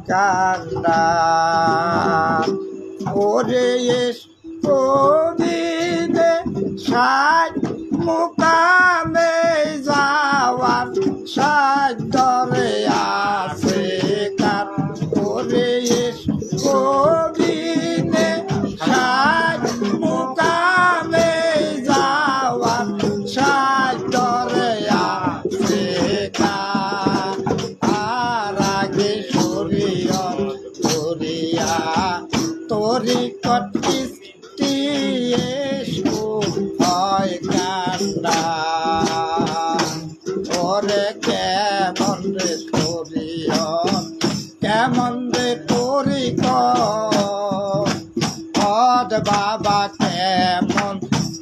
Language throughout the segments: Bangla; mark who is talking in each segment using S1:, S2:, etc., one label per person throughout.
S1: কান্ডা ওরে কবিনে ষাট মুকামে যাওয়ার সাধ্যরে আছে কার ওরে কবিনে ষাট মুকামে যাওয়ার সাধ্যরে আছে কার আর আগে সরিয়া সরিয়া তোরি কটিস্তি হয় কান্ডা ওরে কেমন রে সরিয়া কেমন রে তোরি কদ বাবা কেমন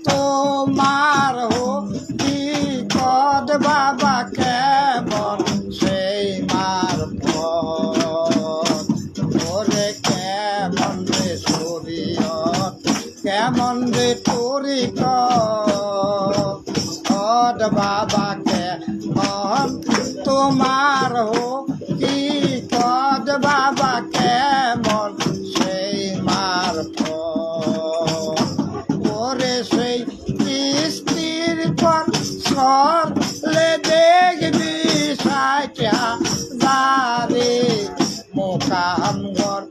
S1: তোমার কি কদ বাবা কেমন সেই মার ওরে কেমন রে সরিয়া কেমন রে তোরি কদ বাবা কেমন তোমার কি কদ বাবা কেমন সেই মার ওরে সেই কিস্তির পর সরলে দেখবি সাইটা যারে মোকাম ঘর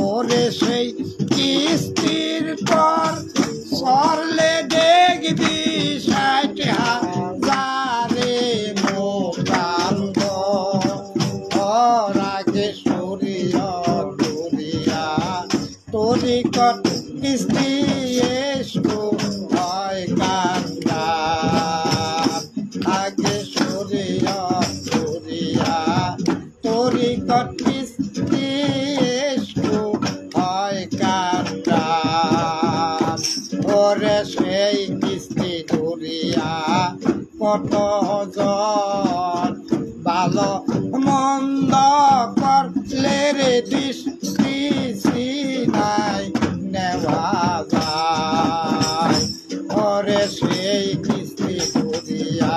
S1: ওরে সেই কিস্তির পর সরলে দেখবি সাইটা যারে মোকাম ঘর আগে সরিয়া সরিয়া তোরি কত কিস্তি এসো হয় কান্ডা আগে সরিয়া সরিয়া তোরি কত কিস্তি এসো হয় কান্ডা ওরে সেই কিস্তি ধরিয়া কত জন ভালো মন্দ করলে রে দৃষ্টি নাই নেওয়া যায় ওরে সেই কিস্তি ধরিয়া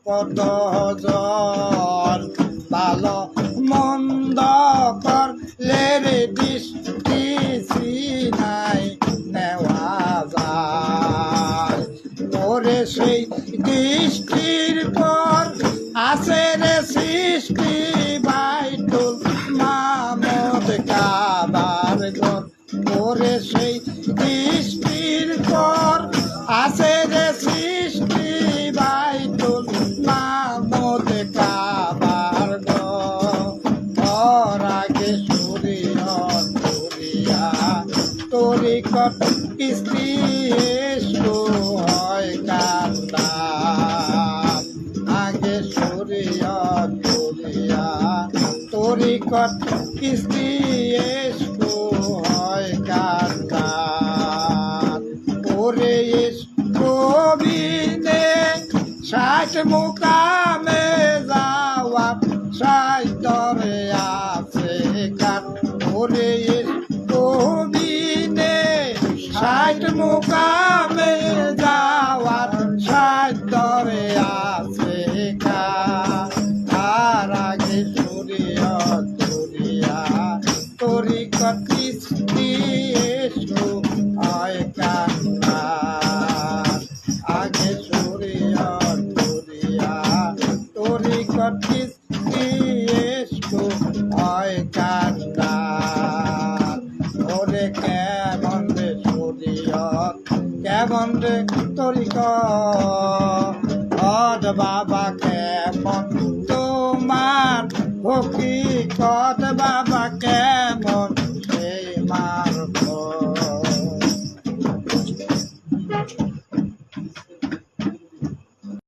S1: কত জন ভালো মন্দ করলে রে দৃষ্টি নাই নেওয়া যায় ওরে সেই দৃষ্টির পর আছে রে সৃষ্টি বাইতুল মামদ কাবার ঘর ওরে সেই দৃষ্টির পর আছে রে সৃষ্টি বাইতুল মামদ কাবার ঘর আগে সরিয়া সরিয়া তোরি কত কিস্তি এসো হয় কান্ডা আগে সরিয়া সরিয়া তোরি কত কিস্তি এসো হয় কান্ডা ওরে কবিনে ষাট মুকামে যাওয়া সাইতরে আছে কার ওরে কবিনে ষাট মুকামে যাওয়ার সাইতরে আছে কার আর আগে সরিয়া সরিয়া তোরি কতিস্তি এসো হয় কান্ডা আগে সরিয়া সরিয়া তোরি কতিস্তি এসো হয় কান্ডা ওরে কেমন রে সরিয়া কেমন রে তোরি কদ বাবা কেমন তোমার হকি কদ বাবা কেমন সেই মার